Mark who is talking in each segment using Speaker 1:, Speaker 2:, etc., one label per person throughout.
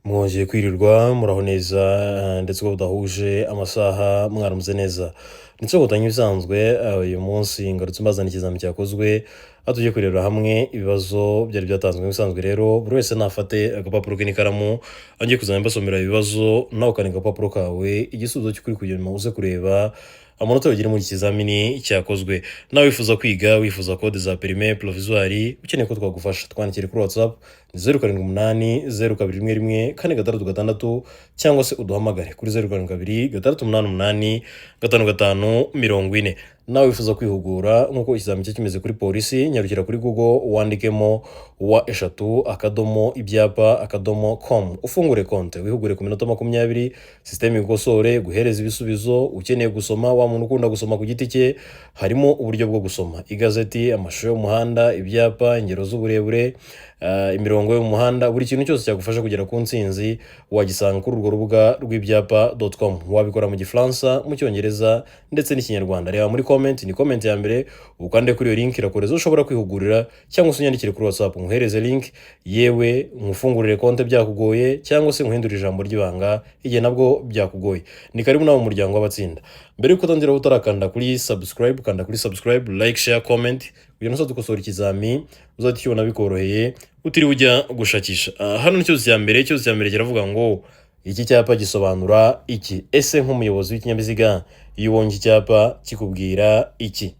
Speaker 1: Mwongeye kwirirwa muraho neza ndetse ko budahuje amasaha mwaramutse neza ndetse ko ibisanzwe uyu munsi ngarutse mbazana ikizami cyakozwe aho tugiye kurebera hamwe ibibazo byari byatanzwe nk'ibisanzwe. Rero buri wese nafate agapapuro ke n'ikaramu agiye kuzajya mbasomera ibibazo nawe ukandika agapapuro kawe igisubizo cy'ukuri kugira ngo uze kureba amanota bagire muri iki kizamini cyakozwe. Nawe wifuza kwiga, wifuza kode za perime provisoire, ukeneye ko twagufasha, twandikire kuri WhatsApp 078 021 466 cyangwa se uduhamagare kuri 072 688 5540. Nawe wifuza kwihugura nk'uko ikizamini cye kimeze kuri polisi, nyarukira kuri Google wandikemo wa3ibyapa.com ufungure konte wihugure ku minota 20, system igosore guhereza ibisubizo. Ukeneye gusoma, wa muntu ukunda gusoma ku giti cye, harimo uburyo bwo gusoma igazeti, amashusho y'umuhanda, ibyapa, ingero z'uburebure, imirongo yo mu muhanda, buri kintu cyose cyagufasha kugera ku ntsinzi wagisanga kuri urwo rubuga rw'ibyapa.com. wabikora mu Gifaransa, mu Cyongereza ndetse n'Ikinyarwanda. Reba muri comment, ni comment ya mbere ukande kuri iyo link irakoreza ushobora kwihugurira, cyangwa se unyandikire kuri WhatsApp nkuhereze link, yewe nkufungurire konte byakugoye, cyangwa se nkuhindurire ijambo ry'ibanga igihe nabwo byakugoye. Ni karibu nawe mu muryango w'abatsinda. Mbere yuko utangira utarakanda kuri subscribe, kanda kuri subscribe, like, share, comment kugira ngo dukosora ikizami uzahita ukibona bikoroheye utiriwe ujya gushakisha. Hano ikibazo cya mbere kiravuga ngo iki cyapa gisobanura iki? Ese nk'umuyobozi w'ikinyabiziga iyo ubonye iki cyapa kikubwira iki?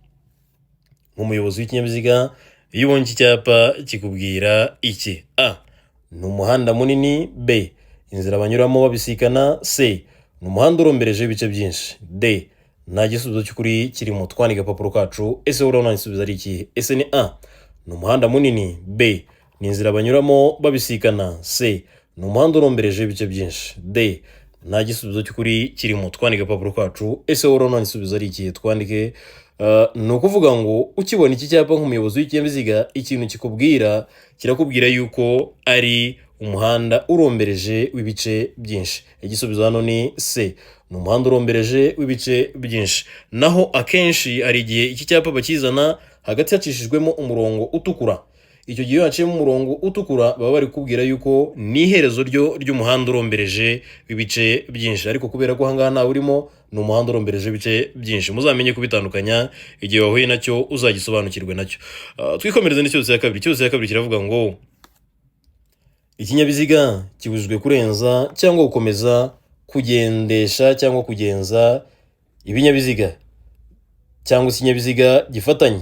Speaker 1: Nk'umuyobozi w'ikinyabiziga iyo ubonye iki cyapa kikubwira iki? A. Ni umuhanda munini. B. Inzira banyuramo babisikana. C. Ni umuhanda urombereje ibice byinshi. D. Nta gisubizo cy'ukuri kirimo, twandika agapapuro kacu. Ese urabona igisubizo ari iki? Ese ni A. Ni umuhanda munini. B. Ni inzira banyuramo babisikana. C. Ni umuhanda urombereje ibice byinshi. D. Nta gisubizo cy'ukuri kirimo, twandika agapapuro kacu. Ese urabona igisubizo ari iki? Twandike. Ni ukuvuga ngo ukibona iki cyapa nk'umuyobozi w'ikinyabiziga, ikintu kikubwira kirakubwira yuko ari umuhanda urombereje w'ibice byinshi. Igisubizo hano ni C. Ni umuhanda urombereje w'ibice byinshi. Naho akenshi hari igihe iki cyapa bakizana hagati hacishijwemo umurongo utukura. Icyo gihe haciyemo umurongo utukura baba bari kubwira yuko ni iherezo ry'umuhanda urombereje w'ibice byinshi, ariko kubera ko ahangaha ntawe urimo, ni umuhanda urombereje ibice byinshi. Muzamenye kubitandukanya igihe wahuye nacyo, uzagisobanukirwe nacyo. Twikomereze n'ikibazo cya kabiri. Ikibazo cya kabiri kiravuga ngo ikinyabiziga kibujijwe kurenza cyangwa gukomeza kugendesha cyangwa kugenza ibinyabiziga cyangwa ikinyabiziga gifatanye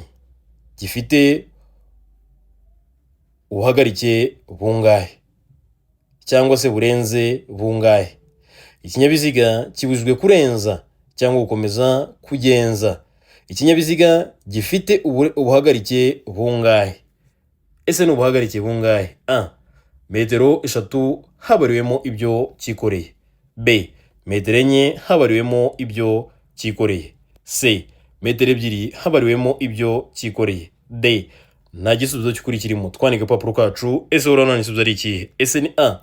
Speaker 1: gifite ubuhagarike bungahe cyangwa se burenze bungahe? Ikinyabiziga kibujijwe kurenza cyangwa gukomeza kugenza ikinyabiziga gifite ubuhagarike bungahe? Ese ni ubuhagarike bungahe? A. Metero 3 habariwemo ibyo cyikoreye. B. Metero 4 habariwemo ibyo cyikoreye. C. Metero 2 habariwemo ibyo cyikoreye. D. Nta gisubizo cy'ukuri kirimo, twandika agapapuro kacu. Ese urabona igisubizo ari iki? Ese ni A.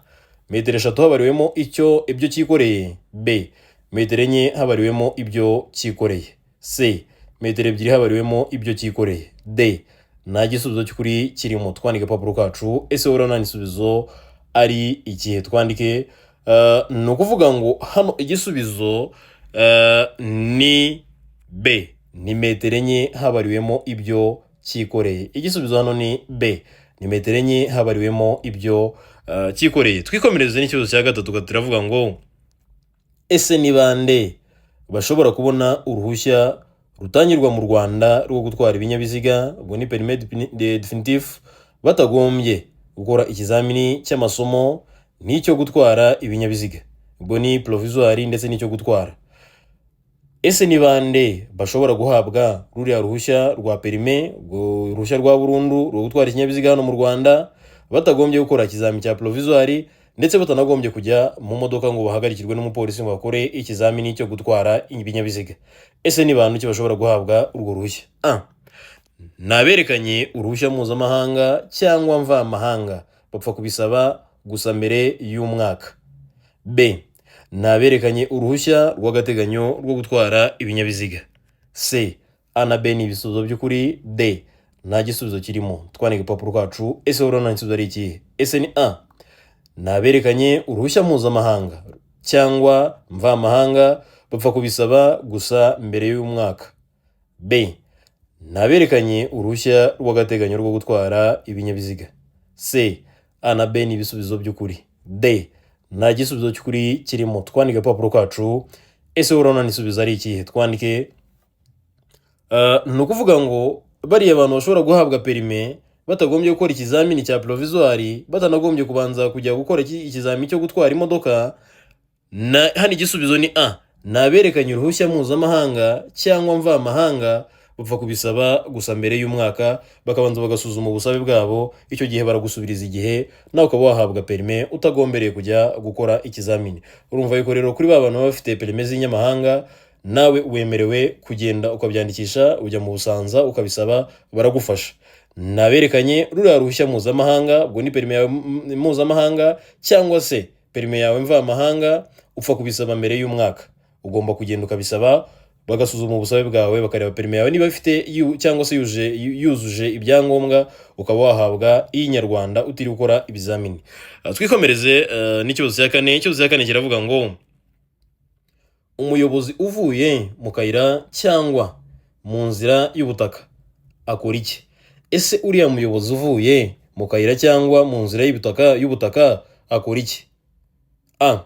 Speaker 1: Metero 3 habariwemo ibyo cyikoreye. B. Metero 4 habariwemo ibyo cyikoreye. C. Metero 2 habariwemo ibyo cyikoreye. D. Nta gisubizo cy'ukuri kirimo, twandika agapapuro kacu. Ese urabona igisubizo ari ikihe? Twandike. Ni ukuvuga ngo hano igisubizo ni B. Ni metero 4 habariwemo ibyo cyikoreye. Igisubizo hano ni B. Ni metero 4 habariwemo ibyo cyikoreye. Twikomereze n'ikibazo cya gatatu turavuga ngo ese ni bande bashobora kubona uruhushya rutangirwa mu Rwanda rwo gutwara ibinyabiziga, ubwo ni permis définitif, batagombye gukora ikizamini cy'amasomo n'icyo gutwara ibinyabiziga, ubwo ni provisoire ndetse n'icyo gutwara? Ese ni bande bashobora guhabwa ruriya ruhushya rwa perime, uruhushya rwa burundu rwo gutwara ikinyabiziga hano mu Rwanda, batagombye gukora ikizamini cya provisoire ndetse batanagombye kujya mu modoka ngo bahagarikirwe n'umupolisi ngo bakore ikizamini cyo gutwara ibinyabiziga? Ese ni bantu ki bashobora guhabwa urwo ruhushya? A. Naberekanye uruhushya mpuzamahanga cyangwa mvamahanga, bapfa kubisaba gusa mbere y'umwaka. B. Naberekanye uruhushya rw'agateganyo rwo gutwara ibinyabiziga. C. A na B ni ibisubizo by'ukuri. D. Nta gisubizo kirimo, twandika agapapuro kacu. Ese urabona igisubizo ari iki? Ese ni A. n'aberekanye uruhushya mpuzamahanga cyangwa mvamahanga bapfa kubisaba gusa mbere y'umwaka. B. N'aberekanye uruhushya rw'agateganyo rwo gutwara ibinyabiziga. C. A na B ni ibisubizo by'ukuri. D. Nta gisubizo cy'ukuri kirimo. Twandike agapapuro kacu. Ese urabona n'isubizo ari ikihe? Twandike ni ukuvuga ngo bariya abantu bashobora guhabwa perime batagombye gukora ikizamini cya provisoire, batanagombye kubanza kujya gukora ikizamini cyo gutwara imodoka. Hano igisubizo ni A. N'aberekanye uruhushya mpuzamahanga cyangwa mvamahanga bapfa kubisaba gusa mbere y'umwaka, bakabanza bagasuzuma ubusabe bwabo. Icyo gihe baragusubiriza igihe, nawe ukaba wahabwa perime utagombereye kujya gukora ikizamini. Urumva yuko rero kuri ba bantu baba bafite perime z'inyamahanga, nawe wemerewe kugenda ukabyandikisha, ujya mu Busanza ukabisaba, baragufasha. N'aberekanye ruriya ruhushya mpuzamahanga, ubwo ni perime yawe mpuzamahanga cyangwa se perime yawe mvamahanga, upfa kubisaba mbere y'umwaka. Ugomba kugenda ukabisaba, bagasuzuma ubusabe bwawe, bakareba perime yawe niba ifite cyangwa se yujuje ibyangombwa, ukaba wahabwa iy'inyarwanda utiri gukora ibizamini. Twikomereze n'ikibazo cya kane. Ikibazo cya kane kiravuga ngo umuyobozi uvuye mu kayira cyangwa mu nzira y'ubutaka akora iki? Ese uriya muyobozi uvuye mu kayira cyangwa mu nzira y'ubutaka akora iki? A.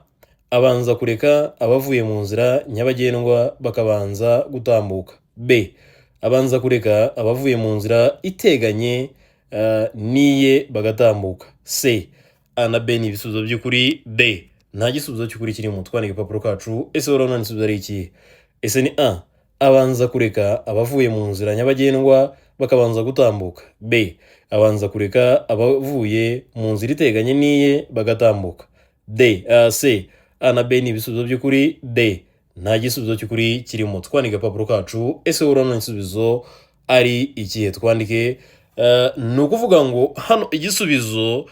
Speaker 1: Abanza kureka abavuye mu nzira nyabagendwa bakabanza gutambuka. B. Abanza kureka abavuye mu nzira iteganye n'iye bagatambuka. C. A na B ni ibisubizo by'ukuri. D. Nta gisubizo cy'ukuri kirimo. Twandike agapapuro kacu. Ese urabona n'isubizo ari ikihe? Ese ni A. Abanza kureka abavuye mu nzira nyabagendwa bakabanza gutambuka. B. Abanza kureka abavuye mu nzira iteganye n'iye bagatambuka. D. C. A na B ni ibisubizo by'ukuri. D. Nta gisubizo cy'ukuri kirimo. Twandike agapapuro kacu. Ese urabona n'isubizo ari ikihe? Twandike ni ukuvuga ngo hano igisubizo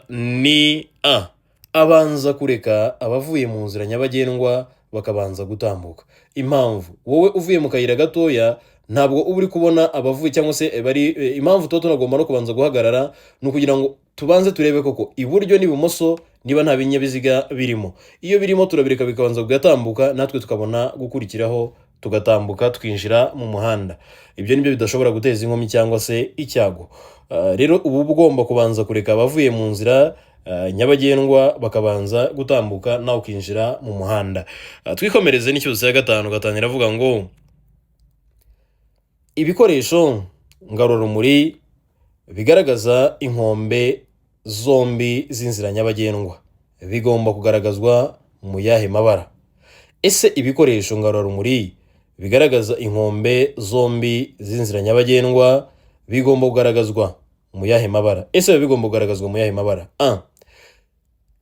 Speaker 1: ni A. Abanza kureka abavuye mu nzira nyabagendwa bakabanza gutambuka. Impamvu wowe uvuye mu kayira gatoya ntabwo uba uri kubona abavuye cyangwa se impamvu tuba tunagomba no kubanza guhagarara ni ukugira ngo tubanze turebe koko iburyo n'ibumoso niba nta binyabiziga birimo. Iyo birimo turabireka bikabanza kugatambuka, natwe tukabona gukurikiraho tugatambuka twinjira mu muhanda. Ibyo nibyo bidashobora guteza inkomyi cyangwa se icyago. Rero ubu ugomba kubanza kureka abavuye mu nzira nyabagendwa bakabanza gutambuka, nawe ukinjira mu muhanda. Twikomereze n'ikibazo cya gatanu. Gatanu iravuga ngo ibikoresho ngarurarumuri bigaragaza inkombe zombi z'inzira nyabagendwa bigomba kugaragazwa mu yahe mabara? Ese ibikoresho ngarurarumuri bigaragaza inkombe zombi z'inzira nyabagendwa bigomba kugaragazwa mu yahe mabara? Ese bigomba kugaragazwa mu yahe mabara? A.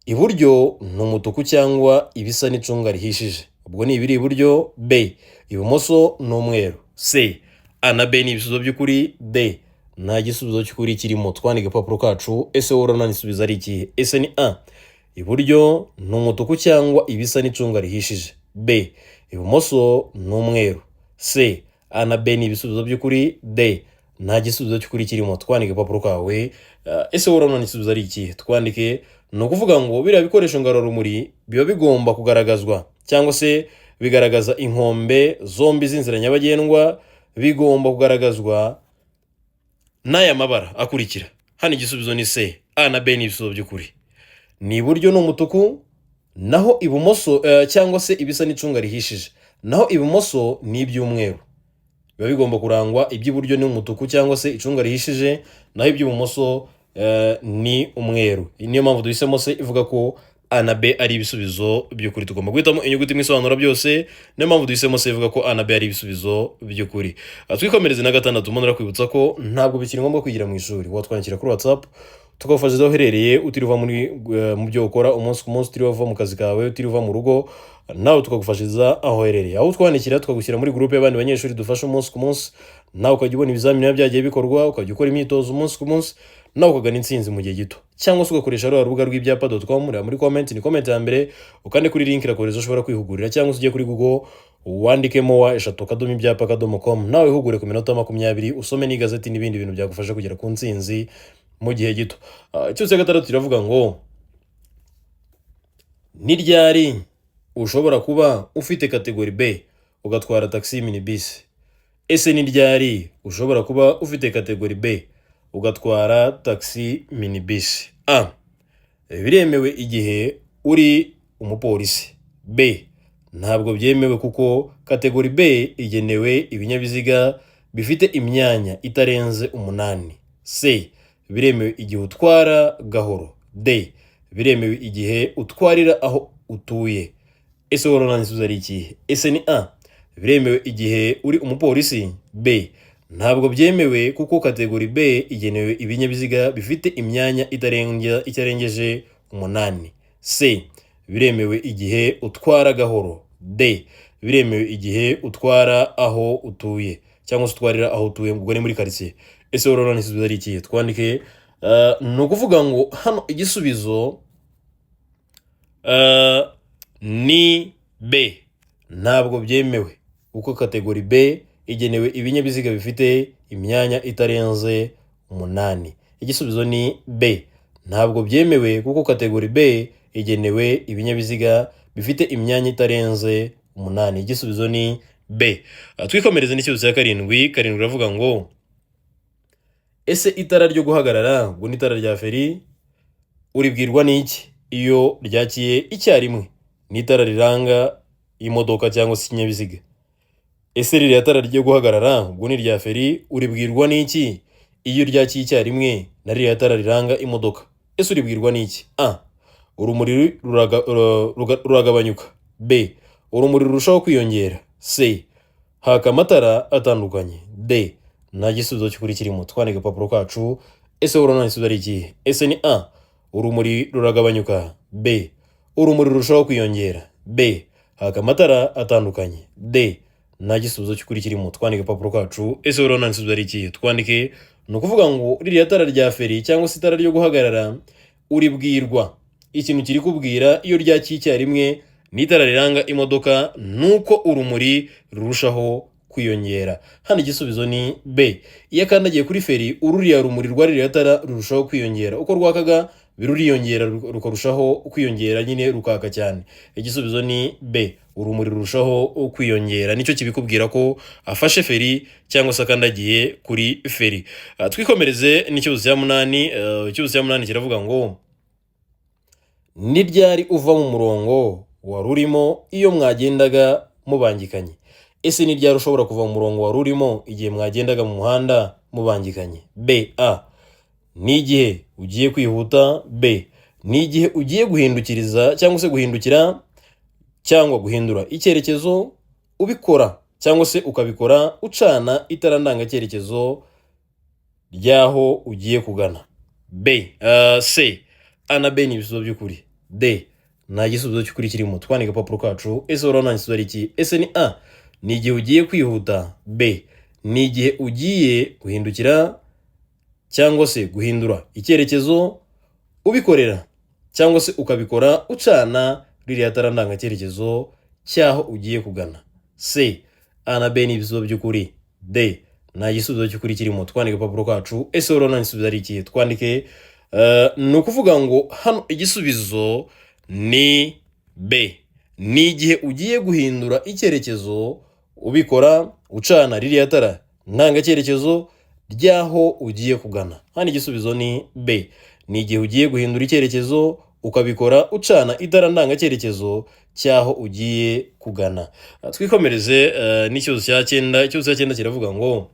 Speaker 1: Iburyo ni umutuku cyangwa ibisa n'icunga rihishije, ubwo ni ibiri iburyo. B. Ibumoso ni umweru. C. A na B ni ibisubizo by'ukuri. D. Nta gisubizo cy'ukuri kirimo. Twandike agapapuro kacu. Ese wowe urabona n'isubizo ari ikihe? Ese ni A. Iburyo ni umutuku cyangwa ibisa n'icunga rihishije. B. Ibumoso ni umweru. C. A na B ni ibisubizo by'ukuri. D. Nta gisubizo cy'ukuri kirimo. Twandike agapapuro kawe. Ese wowe urabona n'isubizo ari ikihe? Twandike ni ukuvuga ngo biriya bikoresho ngarurarumuri biba bigomba kugaragazwa cyangwa se bigaragaza inkombe zombi z'inzira nyabagendwa, bigomba kugaragazwa n'aya mabara akurikira. Hano igisubizo ni C. A na B ni ibisubizo by'ukuri. Ni iburyo ni umutuku, naho ibumoso cyangwa se ibisa n'icunga rihishije, naho ibumoso ni iby'umweru. Biba bigomba kurangwa iby'iburyo ni umutuku cyangwa se icunga rihishije, naho iby'ibumoso ni umweru. Niyo mpamvu duhisemo C ivuga ko A na B ari ibisubizo by'ukuri. Tugomba guhitamo inyuguti imwe isobanura byose, niyo mpamvu duhisemo C ivuga ko A na B ari ibisubizo by'ukuri. Twikomereze na gatandatu. Umuntu arakwibutsa ko ntabwo bikiri ngombwa kwigira mu ishuri. Watwandikira kuri WhatsApp tukagufasha aho uherereye, utiriva mu byo ukora umunsi ku munsi, utiriva mu kazi kawe, utiriva mu rugo, nawe tukagufashiriza aho uherereye. Aho utwandikira tukagushyira muri groupe y'abandi banyeshuri dufasha umunsi ku munsi, nawe ukajya ubona ibizamini byagiye bikorwa, ukajya ukora imyitozo umunsi ku munsi, nawe ukagana intsinzi mu gihe gito. Cyangwa se ugakoresha rubuga rw'ibyapa.com, ureba muri comment, ni comment ya mbere, ukande kuri link irakohereza ushobora kwihugurira, cyangwa se ujye kuri Google wandikemo wa3ibyapa.com, nawe ihugure ku minota 20 usome n'igazeti n'ibindi bintu byagufasha kugera ku ntsinzi mu gihe gito. Ikibazo cya gatandatu kiravuga ngo Ni ryari ushobora kuba ufite kategori B ugatwara taxi minibus? Ese ni ryari ushobora kuba ufite kategori B ugatwara taxi minibus? A. Biremewe igihe uri umupolisi. B. Ntabwo byemewe kuko kategori B igenewe ibinyabiziga bifite imyanya itarenze 8. C. Biremewe igihe utwara gahoro. D. Biremewe igihe utwarira aho utuye. Ese wowe uransubiza ari iki? Ese ni A. Biremewe igihe uri umupolisi. B. Ntabwo byemewe kuko kategori B igenewe ibinyabiziga bifite imyanya itarengeje 8. C. Biremewe igihe utwara gahoro. D. Biremewe igihe utwara aho utuye cyangwa se utwarira aho utuye ubwo ni muri quartier. Ese wowe uransubiza ari iki? Twandike ni ukuvuga ngo hano igisubizo ni B. Ntabwo byemewe kuko kategori B igenewe ibinyabiziga bifite imyanya itarenze 8. Igisubizo ni B. Ntabwo byemewe kuko kategori B igenewe ibinyabiziga bifite imyanya itarenze 8. Igisubizo ni B. Twikomereze n'ikibazo cya karindwi ravuga ngo ese itara ryo guhagarara ngo n'itara rya feri uribwirwa n'iki iyo ryakiye icyarimwe? N'itara riranga imodoka cyangwa se ikinyabiziga. Ese ririya tara ryo guhagarara ubwo ni rya feri uribwirwa n'iki iyo ryakiye icyarimwe na ririya tara riranga imodoka? Ese uribwirwa n'iki? A. Urumuri ruragabanyuka. B. Urumuri rurushaho kwiyongera. C. Haka amatara atandukanye. D. Nta gisubizo cy'ukuri kirimo. Twandike agapapuro kacu. Ese wowe uransubiza ari iki? Ese ni A. Urumuri ruragabanyuka. B. Urumuri rurushaho kwiyongera. B. Haka amatara atandukanye. D. Nta gisubizo cy'ukuri kirimo. Twandike agapapuro kacu. Ese wowe uransubiza ari iki? Twandike ni ukuvuga ngo ririya tara rya feri cyangwa se itara ryo guhagarara uribwirwa. Ikintu kiri kubwira iyo ryakiye icyarimwe n'itara riranga imodoka nuko urumuri rurushaho kwiyongera. Hano igisubizo ni B. Iyo akandagiye kuri feri ururiya rumuri rwa ririya tara rurushaho kwiyongera. Uko rwakaga biruriyongera rukarushaho kwiyongera nyine rukaka cyane. Igisubizo ni B. Urumuri rurushaho kwiyongera. Nicyo kibikubwira ko afashe feri cyangwa se akandagiye kuri feri. Twikomereze n'ikibazo cya 8. Ikibazo cya 8 kiravuga ngo ni ryari uva mu murongo wari urimo iyo mwagendaga mubangikanye? Ese ni ryari ushobora kuva mu murongo wari urimo igihe mwagendaga mu muhanda mubangikanye? B. A. Ni igihe ugiye kwihuta. B. Ni igihe ugiye guhindukiriza cyangwa se guhindukira cyangwa guhindura icyerekezo ubikora cyangwa se ukabikora ucana itara ndangacyerekezo ryaho ugiye kugana. B. C. A na B ni ibisubizo by'ukuri. D. Nta gisubizo cy'ukuri kirimo. Twandike agapapuro kacu. Ese wowe uransubiza ari iki? Ese ni A. Ni igihe ugiye kwihuta. B. Ni igihe ugiye guhindukira cyangwa se guhindura icyerekezo ubikorera cyangwa se ukabikora ucana ririya tara ndangacyerekezo cyaho ugiye kugana. C. A na B ni ibisubizo by'ukuri. D. Nta gisubizo cy'ukuri kirimo. Twandike agapapuro kacu. Ese wowe uransubiza ari iki? Twandike ni ukuvuga ngo hano igisubizo ni B. Ni igihe ugiye guhindura icyerekezo ubikora ucana ririya tara ndangacyerekezo ryaho ugiye kugana. Hano igisubizo ni B. Ni igihe ugiye guhindura icyerekezo ukabikora ucana itara ndangacyerekezo cyaho ugiye kugana. Twikomereze n'ikibazo cya 9. Ikibazo cya 9 kiravuga ngo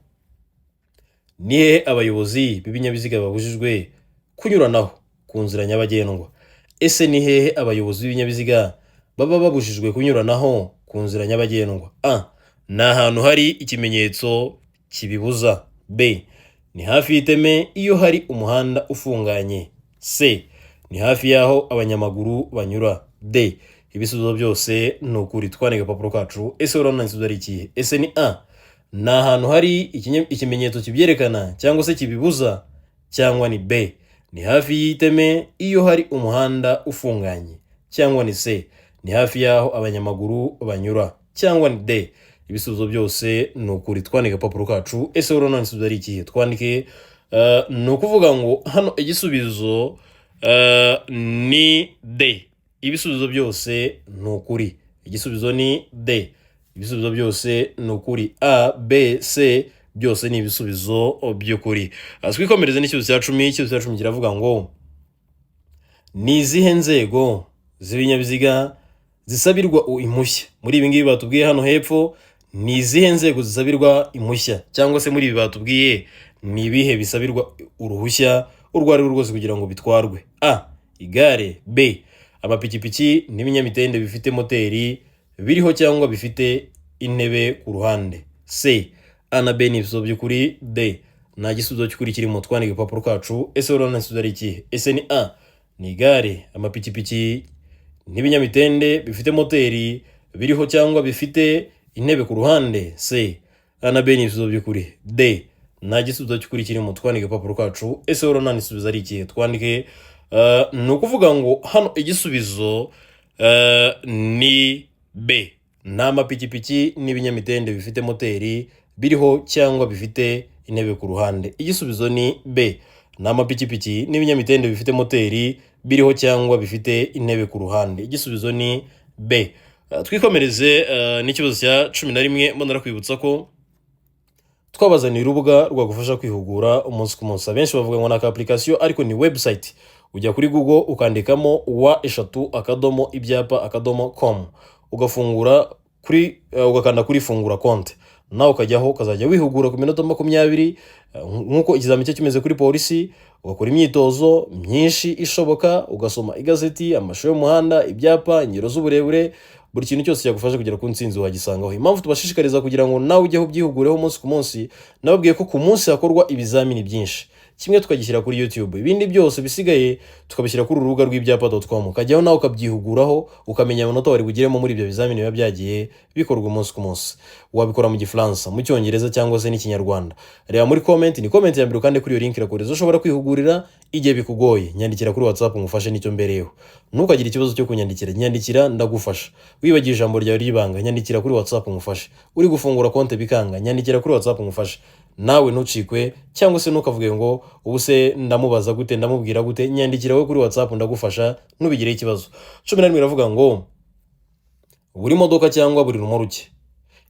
Speaker 1: ni hehe abayobozi b'ibinyabiziga babujijwe kunyuranaho ku nzira nyabagendwa? Ese ni hehe abayobozi b'ibinyabiziga baba babujijwe kunyuranaho ku nzira nyabagendwa? A. Ni ahantu hari ikimenyetso kibibuza. B. Ni hafi y'iteme iyo hari umuhanda ufunganye. C. Ni hafi y'aho abanyamaguru banyura. D. Ibisubizo byose ni ukuri. Twandike agapapuro kacu. Ese wowe uransubiza ari iki? Ese ni A. Ni ahantu hari ikimenyetso kibyerekana cyangwa se kibibuza, cyangwa ni B. Ni hafi y'iteme iyo hari umuhanda ufunganye, cyangwa ni C. Ni hafi y'aho abanyamaguru banyura, cyangwa ni D. Ibisubizo byose ni ukuri. Twandike agapapuro kacu. Ese wowe uransubiza ari iki? Twandike ni ukuvuga ngo hano igisubizo ni D. ibisubizo byose ni ukuri. Igisubizo ni D. Ibisubizo byose ni ukuri. A, B, C byose ni ibisubizo by'ukuri. Twikomereze n'ikibazo cya 10. Ikibazo cya 10 kiravuga ngo ni izihe nzego z'ibinyabiziga zisabirwa impushya? Muri ibi ngibi batubwiye hano hepfo, ni izihe nzego zisabirwa impushya, cyangwa se muri ibi batubwiye ni ibihe bisabirwa uruhushya urwo ari rwo rwose kugira ngo bitwarwe? A, igare. B, amapikipiki n'ibinyamitende bifite moteri biriho cyangwa bifite intebe ku ruhande. C, A na B ni ibisubizo by'ukuri. D, nta gisubizo cy'ukuri kirimo. Twandike agapapuro kacu. Ese urabona igisubizo ari ikihe? Ese ni A, ni igare, amapikipiki n'ibinyamitende bifite moteri biriho cyangwa bifite intebe ku ruhande. C, A na B ni ibisubizo by'ukuri. D, nta gisubizo cy'ukuri kirimo. Twandike agapapuro kacu. Ese urabona igisubizo ari ikihe? Twandike ni ukuvuga ngo hano igisubizo ni B. Ni amapikipiki n'ibinyamitende bifite moteri biriho cyangwa bifite intebe ku ruhande. Igisubizo ni B. Ni amapikipiki n'ibinyamitende bifite moteri biriho cyangwa bifite intebe ku ruhande. Igisubizo ni B. Twikomereze n'ikibazo cya 11. Mbona kwibutsa ko twabazaniye urubuga rwagufasha kwihugura umunsi ku munsi. Abenshi bavuga ngo naka application, ariko ni website. Ujya kuri Google ukandikamo wa3ibyapa.com, ugafungura kuri ugakanda kuri fungura konti, nawe ukajyaho ukazajya wihugura ku minota 20 nkuko ikizamini cyo kimeze kuri polisi. Ugakora imyitozo myinshi ishoboka, ugasoma igazeti, amashusho y'umuhanda, ibyapa, ingero z'uburebure, buri kintu cyose cyagufasha kugera ku ntsinzi wagisangaho. Impamvu tubashishikariza kugira ngo nawe ujyeho ubyihugureho umunsi ku munsi, nababwiye ko ku munsi hakorwa ibizamini byinshi, kimwe tukagishyira kuri YouTube, ibindi byose bisigaye tukabishyira kuri urubuga rw'ibyapa.com. ukajyaho nawe ukabyihuguraho, ukamenya amanota wari bugiremo muri ibyo bizamini biba byagiye bikorwa umunsi ku munsi. Wabikora mu Gifaransa, mu Cyongereza cyangwa se n'Ikinyarwanda. Reba muri comment, ni comment ya mbere kandi kuri iyo link irakoreza ushobora kwihugurira igihe bikugoye. Nyandikira kuri WhatsApp ngufashe nicyo mbereyeho. Ntukagira ikibazo cyo kunyandikira, nyandikira ndagufasha. Wibagiye ijambo ryawe ry'ibanga, nyandikira kuri WhatsApp ngufashe. Uri gufungura konti bikanga, nyandikira kuri WhatsApp ngufashe. Nawe ntucikwe cyangwa se ntukavuge ngo ubuse ndamubaza gute, ndamubwira gute. Nyandikira we kuri WhatsApp ndagufasha nubigire ikibazo. 11 iravuga ngo buri modoka cyangwa buri rumoruke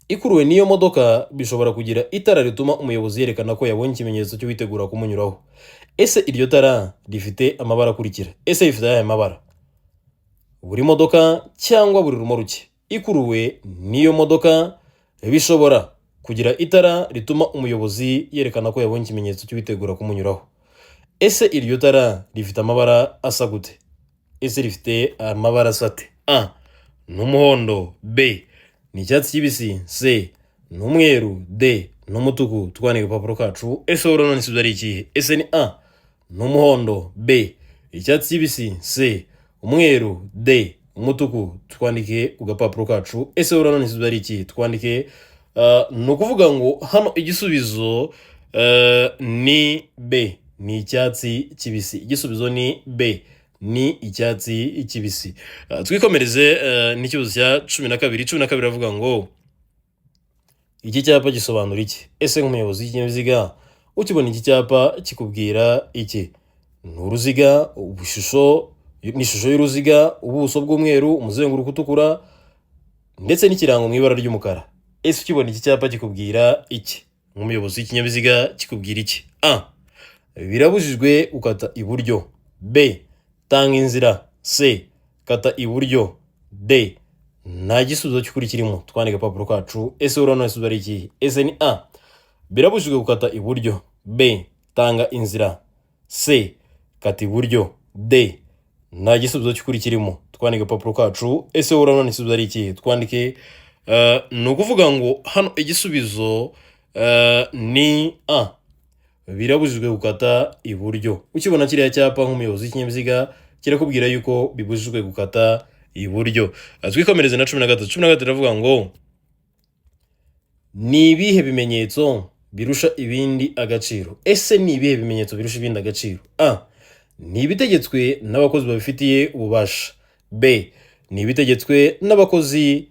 Speaker 1: ikuruwe n'iyo modoka bishobora kugira itara rituma umuyobozi yerekana ko yabonye ikimenyetso cyo witegura kumunyuraho. Ese iryo tara rifite amabara akurikira? Ese rifite aya mabara? Buri modoka cyangwa buri rumoruke ikuruwe n'iyo modoka bishobora kugira itara rituma umuyobozi yerekana ko yabonye ikimenyetso cyo witegura kumunyuraho. Ese iryo tara rifite amabara asa gute? Ese rifite amabara asate? A, n'umuhondo. B, ni icyatsi kibisi. C, n'umweru. D, n'umutuku. Twandike agapapuro kacu. Ese urabona igisubizo ari ikihe? Ese ni A, n'umuhondo. B, icyatsi kibisi. C, umweru. D, umutuku. Twandike ku gapapuro kacu. Ese urabona igisubizo ari ikihe? Twandike ni ukuvuga ngo hano igisubizo ni B, ni icyatsi kibisi. Igisubizo ni B, ni icyatsi kibisi. Twikomereze n'ikibazo cya 12. 12 iravuga ngo iki cyapa gisobanura iki? Ese nk'umuyobozi w'ikinyabiziga ukibona iki cyapa kikubwira iki? Ni uruziga, ni ishusho y'uruziga, ubuso bw'umweru, umuzenguruko utukura ndetse n'ikirango mu ibara ry'umukara. Ese ukibona iki cyapa kikubwira iki? Nk'umuyobozi w'ikinyabiziga kikubwira iki? A, birabujijwe gukata iburyo. B, tanga inzira. C, kata iburyo. D, nta gisubizo cy'ukuri kirimo. Twandike agapapuro kacu. Ese urabona igisubizo ari ikihe? Ese ni A, birabujijwe gukata iburyo. B, tanga inzira. C, kata iburyo. D, nta gisubizo cy'ukuri kirimo. Twandike agapapuro kacu. Ese urabona igisubizo ari ikihe? Twandike ni ukuvuga ngo hano igisubizo ni A, birabujijwe gukata iburyo. Ukibona kiriya cyapa nk'umuyobozi w'ikinyabiziga kirakubwira yuko bibujijwe gukata iburyo. Twikomereze na 13. 13 iravuga ngo ni ibihe bimenyetso birusha ibindi agaciro? Ese ni ibihe bimenyetso birusha ibindi agaciro? A, ni ibitegetswe n'abakozi babifitiye ububasha. B, ni ibitegetswe n'abakozi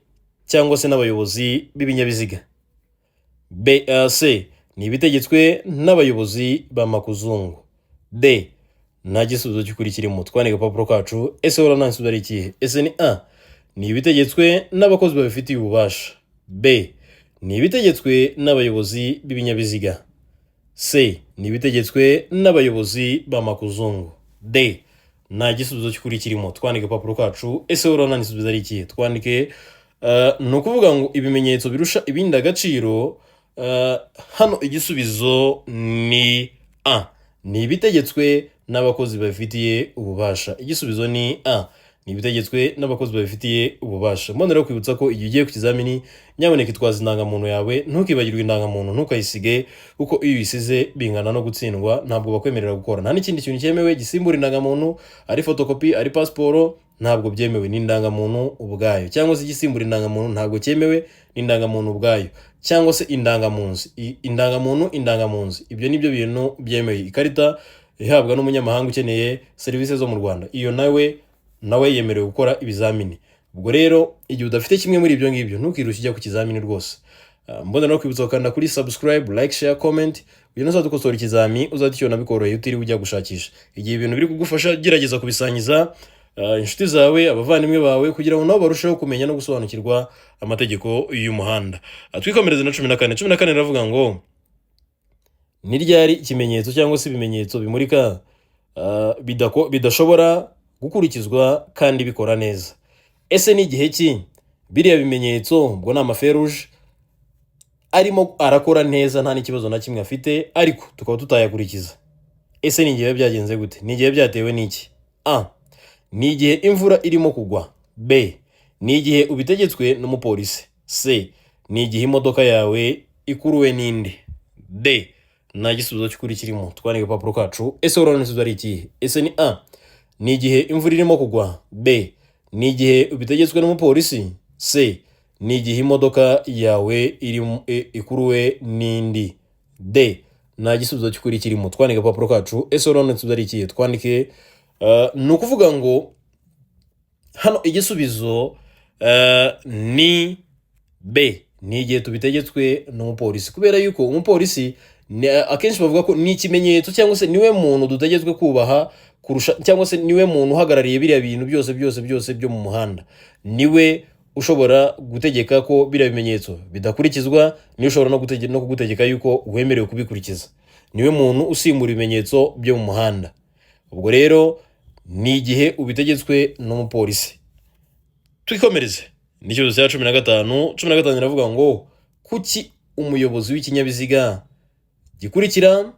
Speaker 1: cyangwa se n'abayobozi b'ibinyabiziga. C, ni ibitegetswe n'abayobozi b'amakuzungu. D, nta gisubizo cy'ukuri kirimo. Twandike agapapuro kacu. Ese wari nta gisubizo ari ikihe? Ese ni A, ni ibitegetswe n'abakozi babifitiye ububasha. B, ni ibitegetswe n'abayobozi b'ibinyabiziga. C, ni ibitegetswe n'abayobozi b'amakuzungu. D, nta gisubizo cy'ukuri kirimo. Twandike agapapuro kacu. Ese wari nta gisubizo ari ikihe? Twandike ni ukuvuga ngo ibimenyetso birusha ibindi agaciro. Hano igisubizo ni A, ni ibitegetswe n'abakozi babifitiye ububasha. Igisubizo ni A, ni ibitegetswe n'abakozi babifitiye ububasha. Mbonera kwibutsa ko igihe ugiye ku kizamini nyamuneka itwaza indangamuntu yawe, ntukibagirwe indangamuntu, ntukayisige, kuko iyo uyisize bingana no gutsindwa, ntabwo bakwemerera gukora. Nta n'ikindi kintu cyemewe gisimbura indangamuntu, ari fotokopi, ari pasiporo, ntabwo byemewe. N'indangamuntu ubwayo, cyangwa se igisimbura indangamuntu ntabwo cyemewe, n'indangamuntu ubwayo, cyangwa se indangamuntu, ibyo nibyo bintu byemewe. Ikarita ihabwa n'umunyamahanga ukeneye serivisi zo mu Rwanda, iyo nawe yemerewe gukora ibizamini. Ubwo rero igihe udafite kimwe muri ibyo ngibyo, ntukirushye ujya ku kizamini rwose. Mbona no kwibutsa gukanda kuri subscribe, like, share, comment, kugira ngo uzadukosora ikizami uzadikibona bikoroheye utiriwe ujya gushakisha. Igihe ibintu biri kugufasha, gerageza kubisangiza inshuti zawe, abavandimwe bawe, kugira ngo nabo barusheho kumenya no gusobanukirwa amategeko y'umuhanda. Twikomereze na 14. 14 iravuga ngo ni ryari ikimenyetso cyangwa se ibimenyetso bimurika bidashobora gukurikizwa kandi bikora neza. Ese ni igihe ki biriya bimenyetso, ubwo ni amaferuje, arimo arakora neza nta n'ikibazo na kimwe afite, ariko tukaba tutayakurikiza? Ese ni igihe byagenze gute? Ni igihe byatewe n'iki? A, ni igihe imvura irimo kugwa. B, ni igihe ubitegetswe n'umupolisi. C, ni igihe imodoka yawe ikuruwe n'indi. D, nta gisubizo cy'ukuri kirimo. Twandike agapapuro kacu. Ese urabona igisubizo ari ikihe? Ese ni A, ni igihe imvura irimo kugwa. B, ni igihe ubitegetswe n'umupolisi. C, ni igihe imodoka yawe ikuruwe n'indi. D, nta gisubizo cy'ukuri kirimo. Twandike agapapuro kacu. Ese urabona igisubizo ari ikihe? Twandike ni ukuvuga ngo hano igisubizo ni B, ni igihe tubitegetswe n'umupolisi. Kubera yuko umupolisi akenshi bavuga ko ni ikimenyetso, cyangwa se niwe muntu dutegetswe kubaha kurusha, cyangwa se niwe muntu uhagarariye biriya bintu byose byo mu muhanda. Niwe ushobora gutegeka ko biriya bimenyetso bidakurikizwa, niwe ushobora no kugutegeka yuko wemerewe kubikurikiza. Niwe muntu usimbura ibimenyetso byo mu muhanda. Ubwo rero ni igihe ubitegetswe n'umupolisi. Twikomereze n'ikibazo cya 15. 15 iravuga ngo kuki umuyobozi w'ikinyabiziga gikurikira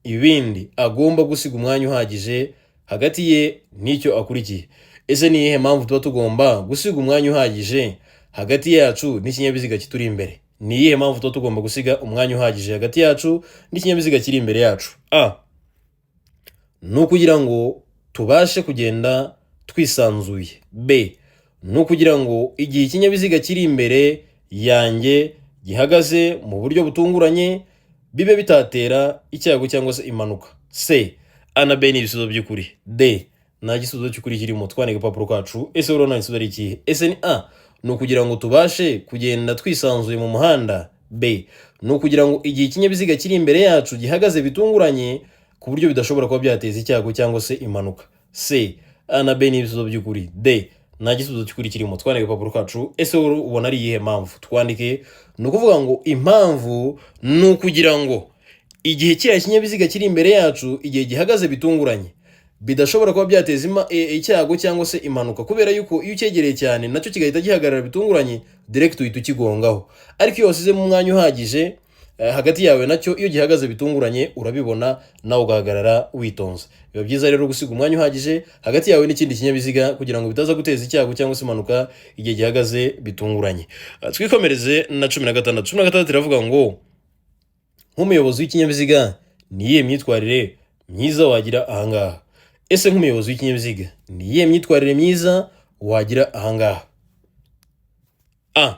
Speaker 1: ibindi agomba gusiga umwanya uhagije hagati ye n'icyo akurikiye? Ese ni iyihe mpamvu tuba tugomba gusiga umwanya uhagije hagati yacu n'ikinyabiziga kituri imbere? Ni iyihe mpamvu tuba tugomba gusiga umwanya uhagije hagati yacu n'ikinyabiziga kiri imbere yacu? A, ni ukugira ngo tubashe kugenda twisanzuye. B, ni ukugira ngo igihe ikinyabiziga kiri imbere yanjye gihagaze mu buryo butunguranye, bibe bitatera icyago cyangwa se impanuka. C, A na B ni ibisubizo by'ukuri. D, nta gisubizo cy'ukuri kirimo. Twandike agapapuro kacu. Ese urabona igisubizo ari ikihe? Ese ni A, ni ukugira ngo tubashe kugenda twisanzuye mu muhanda. B, ni ukugira ngo igihe ikinyabiziga kiri imbere yacu gihagaze bitunguranye ku buryo bidashobora kuba byateza icyago cyangwa se impanuka. C, A na B ni ibisubizo by'ukuri. D, nta gisubizo cy'ukuri kirimo. Twandike agapapuro kacu. Ese ubona ari iyihe mpamvu? Twandike ni ukuvuga ngo impamvu ni ukugira ngo igihe kiriya kinyabiziga kiri imbere yacu, igihe gihagaze bitunguranye, bidashobora kuba byateza icyago cyangwa se impanuka, kubera yuko iyo ucyegereye cyane nacyo kigahita gihagarara bitunguranye, direct uhita ukigongaho. Ariko iyo wasize mu mwanya uhagije hagati yawe nacyo, iyo gihagaze bitunguranye urabibona nawe ugahagarara witonze. Biba byiza rero gusiga umwanya uhagije hagati yawe n'ikindi kinyabiziga kugira ngo bitaza guteza icyago cyangwa se impanuka igihe gihagaze bitunguranye. Twikomereze na 16. 16 iravuga ngo nk'umuyobozi w'ikinyabiziga ni iyihe myitwarire myiza wagira ahangaha? Ese nk'umuyobozi w'ikinyabiziga ni iyihe myitwarire myiza wagira ahangaha? A,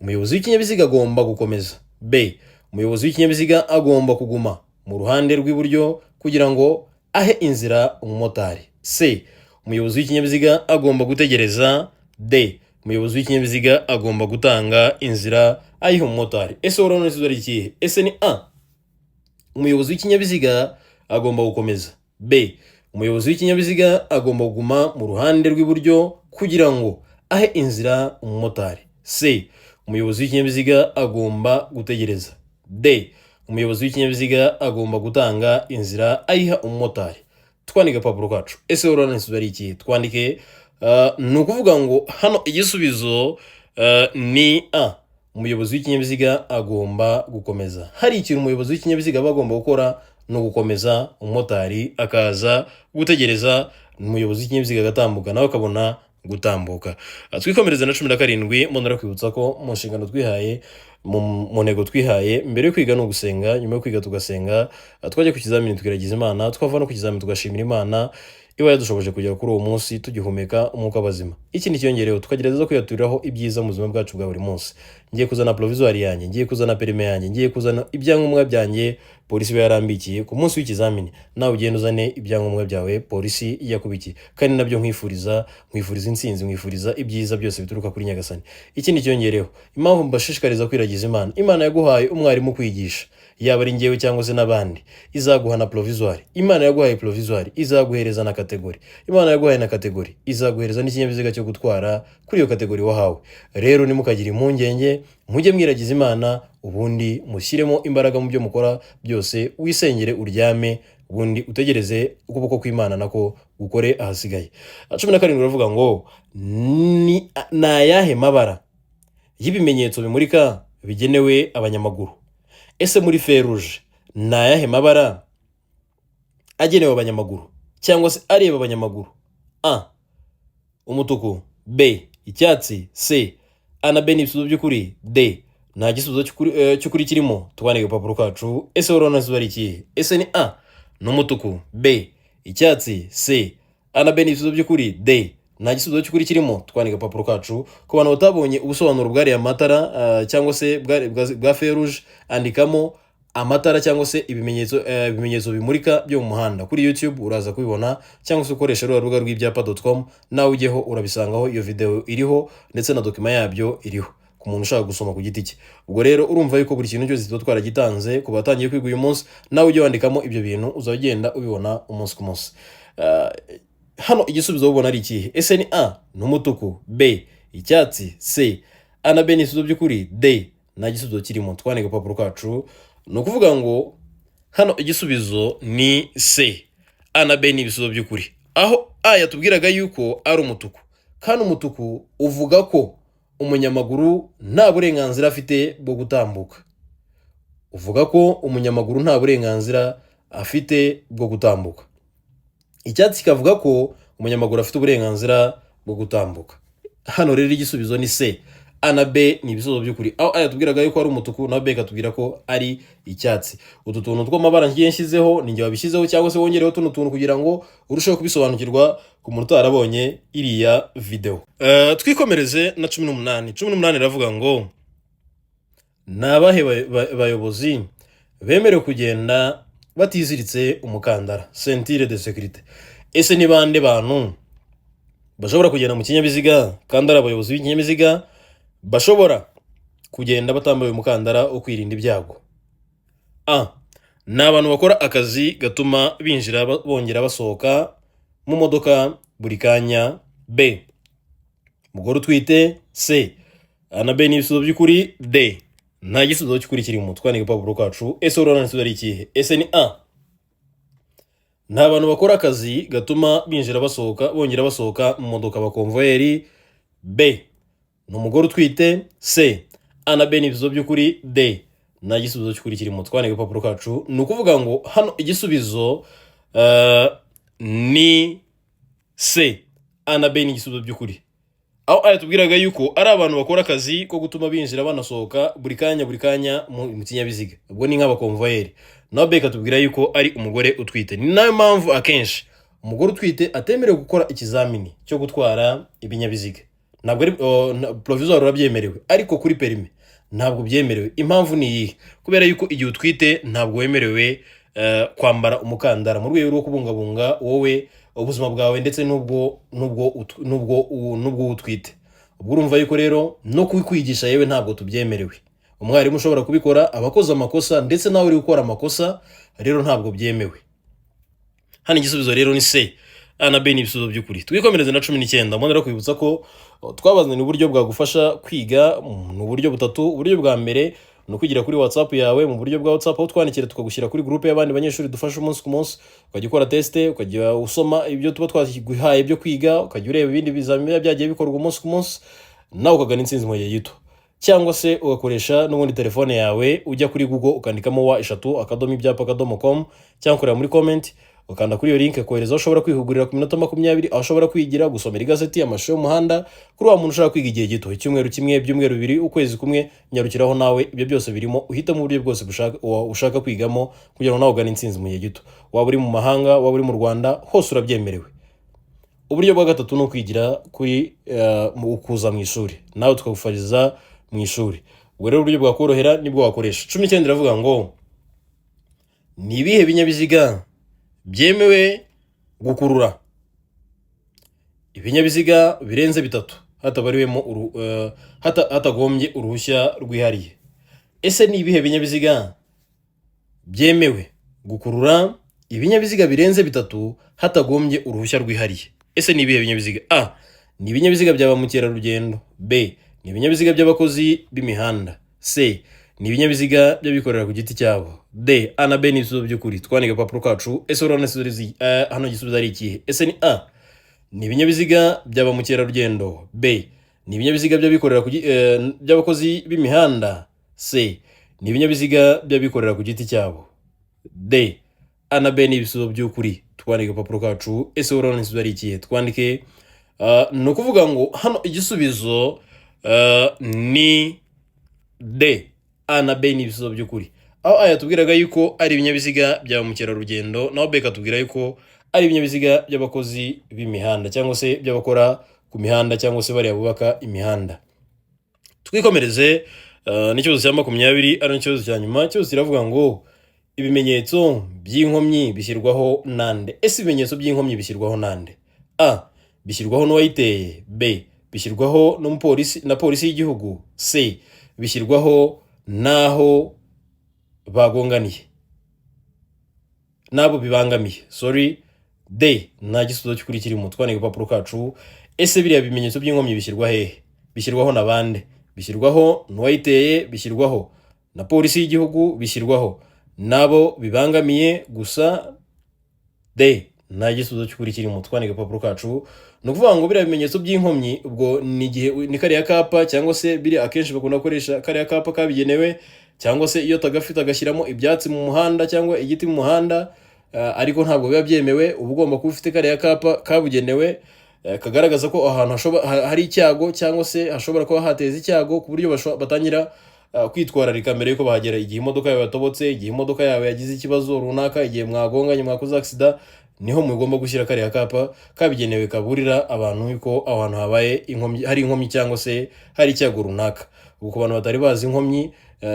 Speaker 1: umuyobozi w'ikinyabiziga agomba gukomeza. B, umuyobozi w'ikinyabiziga agomba kuguma mu ruhande rw'iburyo kugira ngo ahe inzira umumotari. C, umuyobozi w'ikinyabiziga agomba gutegereza. D, umuyobozi w'ikinyabiziga agomba gutanga inzira ayiha umumotari. Ese urabona igisubizo ari ikihe? Ese ni A, umuyobozi w'ikinyabiziga agomba gukomeza. B, umuyobozi w'ikinyabiziga agomba kuguma mu ruhande rw'iburyo kugira ngo ahe inzira umumotari. C. Umuyobozi w'ikinyabiziga agomba gutegereza. D. Umuyobozi w'ikinyabiziga agomba gutanga inzira ayiha umumotari. Twandike agapapuro kacu. Ese urabona igisubizo ari iki? Twandike ni ukuvuga ngo hano igisubizo ni A. Umuyobozi w'ikinyabiziga agomba gukomeza. Hari ikintu umuyobozi w'ikinyabiziga aba agomba gukora no gukomeza, umumotari akaza gutegereza, umuyobozi w'ikinyabiziga agatambuka nawe akabona gutambuka. Twikomereze na 17 mbonera kwibutsa ko mu nshingano twihaye mu ntego twihaye mbere yo kwiga no gusenga, nyuma yo kwiga tugasenga, twajya ku kizamini tukiragiza Imana, twava no ku kizamini tugashimira Imana iba yadushoboje kugera kuri uwo munsi tugihumeka umwuka bazima. Ikindi cyongereho tukagerageza kwiyaturiraho ibyiza mu buzima bwacu bwa buri munsi. Ngiye kuzana provisoire yanjye, ngiye kuzana perime yanjye, ngiye kuzana ibyangombwa byanjye polisi we yarambikiye ku munsi w'ikizamini. Nawe ugenda uzane ibyangombwa byawe polisi yakubikiye. Kandi nabyo nkwifuriza intsinzi, nkwifuriza ibyiza byose bituruka kuri Nyagasani. Ikindi cyongereho impamvu mbashishikariza kwiragiza Imana. Imana yaguhaye umwarimu kwigisha, yaba ari ngewe cyangwa se n'abandi, izaguha na provisoire. Imana yaguhaye provisoire, izaguhereza na kategori. Imana yaguhaye na kategori, izaguhereza n'ikinyabiziga cyo gutwara kuri iyo kategori wahawe. Rero nimukagira impungenge, mujye mwiragiza Imana, ubundi mushyiremo imbaraga mu byo mukora byose, wisengere uryame, ubundi utegereze ukuboko kw'Imana nako gukore ahasigaye. 17 uravuga ngo ni ayahe mabara y'ibimenyetso bimurika bigenewe abanyamaguru? Ese muri feruje ni ayahe mabara agenewe abanyamaguru cyangwa se areba abanyamaguru? A. Umutuku. B. Icyatsi. C. A na B ni ibisubizo by'ukuri. D. Nta gisubizo cy'ukuri kirimo. Twandike agapapuro kacu. Ese urabona igisubizo ari ikihe? Ese ni A n'umutuku, B icyatsi, C A na B ni ibisubizo by'ukuri, D nta gisubizo cy'ukuri kirimo. Twandike agapapuro kacu. Ku bantu batabonye ubusobanuro bw'ariya matara cyangwa se bwa feruje, andikamo amatara cyangwa se ibimenyetso bimurika byo mu muhanda. Kuri YouTube uraza kubibona, cyangwa se ukoresha urubuga rw'ibyapa.com, nawe ujyeho urabisangaho, iyo video iriho ndetse na dokima yabyo iriho ku muntu ushaka gusoma ku giti cye. Ubwo rero urumva yuko buri kintu cyose tuba twaragitanze ku batangiye kwiga uyu munsi, nawe ujye wandikamo ibyo bintu, uzagenda ubibona umunsi ku munsi. Hano igisubizo ubona ari ikihe? Ese ni A n'umutuku, B icyatsi, C A na B ni ibisubizo by'ukuri, D nta gisubizo kirimo. Twandike agapapuro kacu. Ni ukuvuga ngo hano igisubizo ni C. A na B ni ibisubizo by'ukuri. Aho A yatubwiraga yuko ari umutuku, kandi umutuku uvuga ko umunyamaguru nta burenganzira afite bwo gutambuka. Uvuga ko umunyamaguru nta burenganzira afite bwo gutambuka. Icyatsi kikavuga ko umunyamaguru afite uburenganzira bwo gutambuka. Hano rero igisubizo ni C. A na B ni ibisubizo by'ukuri. Aho A yatubwiraga yuko ari umutuku, na B katubwira ko ari icyatsi. Utu tuntu tw'amabara ngiye nshyizeho ni njye wabishyizeho, cyangwa se wongereho tuno tuntu kugira ngo urusheho kubisobanukirwa ku muntu utarabonye iriya video. Twikomereze na 18 iravuga ngo nabahe bayobozi bemerewe kugenda batiziritse umukandara, ceinture de sécurité. Ese ni bande bantu bashobora kugenda mu kinyabiziga kandi ari abayobozi b'ikinyabiziga bashobora kugenda batambaye umukandara wo kwirinda ibyago? A. Ni abantu bakora akazi gatuma binjira bongera basohoka mu modoka buri kanya. B. Umugore utwite. C. A na B ni ibisubizo by'ukuri. D nta gisubizo cy'ukuri kirimo. Twandike agapapuro kacu. Ese urabona igisubizo ari ikihe? Ese ni A. Ni abantu bakora akazi gatuma binjira bongera basohoka mu modoka abakonvoyeri. B. Ni umugore utwite. C. A na B ni ibisubizo by'ukuri. D nta gisubizo cy'ukuri kirimo. Twandike agapapuro kacu. Ni ukuvuga ngo hano igisubizo ni C. A na B ni igisubizo by'ukuri. Aho A yatubwiraga yuko ari abantu bakora akazi ko gutuma binjira banasohoka buri kanya mu kinyabiziga, ubwo ni nk'abakonvoyeri. Naho B katubwira yuko ari umugore utwite. Ni nayo mpamvu akenshi umugore utwite atemerewe gukora ikizamini cyo gutwara ibinyabiziga. Ntabwo ari provisoire urabyemerewe, ariko kuri perime ntabwo byemerewe. Impamvu ni iyi: kubera yuko igihe utwite ntabwo wemerewe kwambara umukandara mu rwego rwo kubungabunga wowe ubuzima bwawe ndetse nubwo utwite. Ubwo urumva yuko rero no kubikwigisha yewe ntabwo tubyemerewe. Umwarimu ushobora kubikora, abakoze amakosa, ndetse nawe uri gukora amakosa, rero ntabwo byemewe. hano igisubizo rero ni C. A na B ni ibisubizo by'ukuri. Twikomereze na 19. Mbonera kwibutsa ko twabazanye uburyo bwagufasha kwiga mu buryo butatu. Uburyo bwa mbere no kwigira kuri WhatsApp yawe, mu buryo bwa WhatsApp aho twandikira tukagushyira kuri groupe y'abandi banyeshuri dufasha umunsi ku munsi, ukajya ukora test, ukajya usoma ibyo tuba twasiguhaye byo kwiga, ukajya ureba ibindi bizamini byagiye bikorwa umunsi ku munsi, nawe ukagana intsinzi mu gihe gito. Cyangwa se ugakoresha n'ubundi telefone yawe ujya kuri Google ukandikamo wa3.ibyapa.com cyangwa kureba muri comment ukanda kuri iyo link kohereza aho ushobora kwihugurira ku minota 20 aho ushobora kwigira gusomera igazeti, amashusho y'umuhanda kuri wa muntu ushaka kwiga igihe gito, icyumweru kimwe, byumweru 2, ukwezi kumwe, nyarukiraho nawe ibyo byose birimo uhitamo uburyo bwose ushaka kwigamo kugira ngo nawe ugane intsinzi mu gihe gito. Waba uri mu mahanga, waba uri mu Rwanda, hose urabyemerewe. Uburyo bwa gatatu no kwigira kuri kuza mu ishuri, nawe tukagufariza mu ishuri. Ubwo rero uburyo bwakorohera nibwo wakoresha. 19 iravuga ngo ni ibihe binyabiziga byemewe gukurura? Ibinyabiziga birenze 3 hatabariwemo hatagombye uruhushya rwihariye. Ese ni ibihe binyabiziga byemewe gukurura ibinyabiziga birenze 3 hatagombye uruhushya rwihariye? Ese ni ibihe binyabiziga? A. Ni ibinyabiziga byaba mukerarugendo. B. Ni ibinyabiziga by'abakozi b'imihanda. C. Ni ibinyabiziga by'abikorera ku giti cyabo. D. A na B ni ibisubizo by'ukuri. Twandike agapapuro kacu. Ese urabona hano igisubizo ari ikihe? Ese ni A. Ni ibinyabiziga byaba mukerarugendo. B. Ni ibinyabiziga by'abikorera by'abakozi b'imihanda. C. Ni ibinyabiziga by'abikorera ku giti cyabo. D. A na B ni ibisubizo by'ukuri. Twandike agapapuro kacu. Ese urabona igisubizo ari ikihe? Twandike no kuvuga ngo hano igisubizo ni D. A na B ni ibisubizo by'ukuri. Aho aya tubwiraga yuko ari ibinyabiziga bya mukerarugendo, naho B katubwira yuko ari ibinyabiziga by'abakozi b'imihanda cyangwa se by'abakora ku mihanda cyangwa se bari bubaka imihanda. Twikomereze n'ikibazo cya 20 ari n'ikibazo cya nyuma. Ikibazo kiravuga ngo ibimenyetso by'inkomyi bishyirwaho nande? Ese ibimenyetso by'inkomyi bishyirwaho nande? A. Bishyirwaho n'uwayiteye. B. Bishyirwaho n'umupolisi na polisi y'igihugu. C. Bishyirwaho naho bagonganiye, nabo bibangamiye. D. Nta gisubizo cy'ukuri kirimo. Twandike agapapuro kacu. Ese biriya bimenyetso by'inkomyi bishyirwa hehe? Bishyirwaho na bande? Bishyirwaho n'uwayiteye, bishyirwaho na polisi y'igihugu, bishyirwaho nabo bibangamiye gusa. D. Nta gisubizo cy'ukuri kirimo. Twandike agapapuro kacu. No kuvuga ngo biriya bimenyetso by'inkomyi ubwo ni gihe ni kariya kapa cyangwa se biri akenshi bakunda gukoresha kariya kapa kabigenewe, cyangwa se iyo tagafite agashyiramo ibyatsi mu muhanda cyangwa igiti mu muhanda, ariko ntabwo biba byemewe. Uba ugomba kuba ufite kariya kapa kabugenewe kagaragaza ko ahantu hari icyago cyangwa se hashobora kuba hateza icyago, ku buryo batangira kwitwararika mbere yuko bahagera. Igihe imodoka yawe yatobotse, igihe imodoka yawe yagize ikibazo runaka, igihe mwagonganye, mwakoze accident, niho mugomba gushyira kariya kapa kabigenewe kaburira abantu yuko ahantu habaye inkomyi, hari inkomyi cyangwa se hari icyago runaka. Ubwo ku bantu batari bazi inkomyi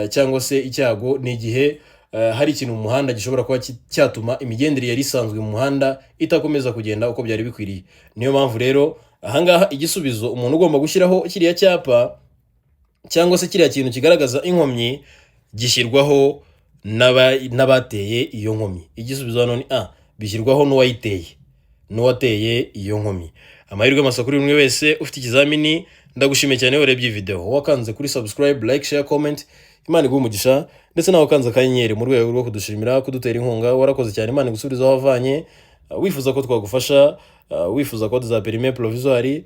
Speaker 1: cyangwa se icyago, ni igihe hari ikintu mu muhanda gishobora kuba cyatuma imigendere yari isanzwe mu muhanda itakomeza kugenda uko byari bikwiriye. Niyo mpamvu rero ahangaha igisubizo umuntu ugomba gushyiraho kiriya cyapa cyangwa se kiriya kintu kigaragaza inkomyi gishyirwaho n'abateye iyo nkomyi. Igisubizo hano ni A. Bishyirwaho n'uwateye iyo nkomyi. Amahirwe masa kuri umwe wese ufite ikizamini. Ndagushimiye cyane warebye video, wakanze kuri subscribe, like, share, comment. Imana iguhe umugisha, ndetse nawe wakanze akanyenyeri mu rwego rwo kudushimira, kudutera inkunga. Warakoze cyane. Imana igusubiza aho wavanye. Wifuza ko twagufasha, wifuza ko za permis provisoire,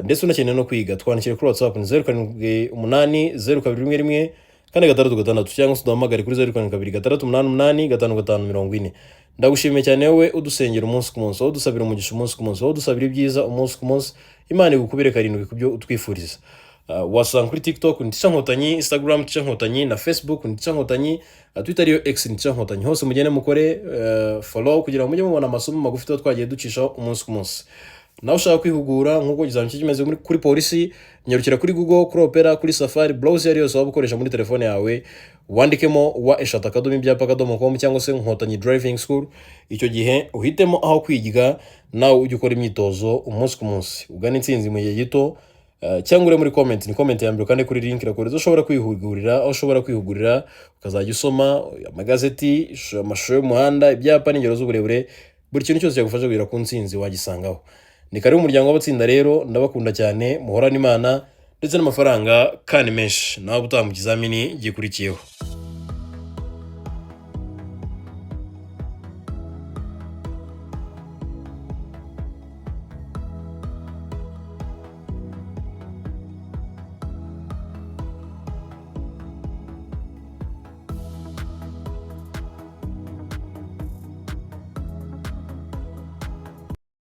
Speaker 1: ndetse unakeneye no kwiga, twandikire kuri WhatsApp 0780 0211 cyangwa se uduhamagare kuri 0723885540. Ndagushimiye cyane wowe udusengera umunsi ku munsi, udusabira umugisha umunsi ku munsi, udusabira ibyiza umunsi ku munsi. Imana igukubire karindwi kubyo utwifuriza. Wasanga kuri TikTok Ntica Nkotanyi, Instagram Ntica Nkotanyi, na Facebook Ntica Nkotanyi, Twitter yo X Ntica Nkotanyi. Hose mugende mukore follow kugira ngo mujye mubona amasomo magufi twagiye ducishaho umunsi ku munsi. Nawe ushaka kwihugura nk'uko ikizamini kimeze kuri polisi, nyarukira kuri Google, kuri Opera, kuri Safari, browser yari yose waba ukoresha muri telefone yawe, wandikemo wa3.ibyapa.com cyangwa se Nkotanyi Driving School. Icyo gihe uhitemo aho kwiga, nawe ujye ukora imyitozo umunsi ku munsi, ugana intsinzi mu gihe gito. Cyangwa ure muri comment, ni comment ya mbere kandi kuri link irakoreza ushobora kwihugurira, aho ushobora kwihugurira ukazajya usoma amagazeti, amashusho y'umuhanda, ibyapa n'ingero z'uburebure buri kintu cyose cyagufasha kugera ku ntsinzi wagisangaho. Ni karibu umuryango w'abatsinda rero, ndabakunda cyane, muhorane Imana ndetse n'amafaranga kandi menshi. Nawe utaha mu kizamini gikurikiyeho.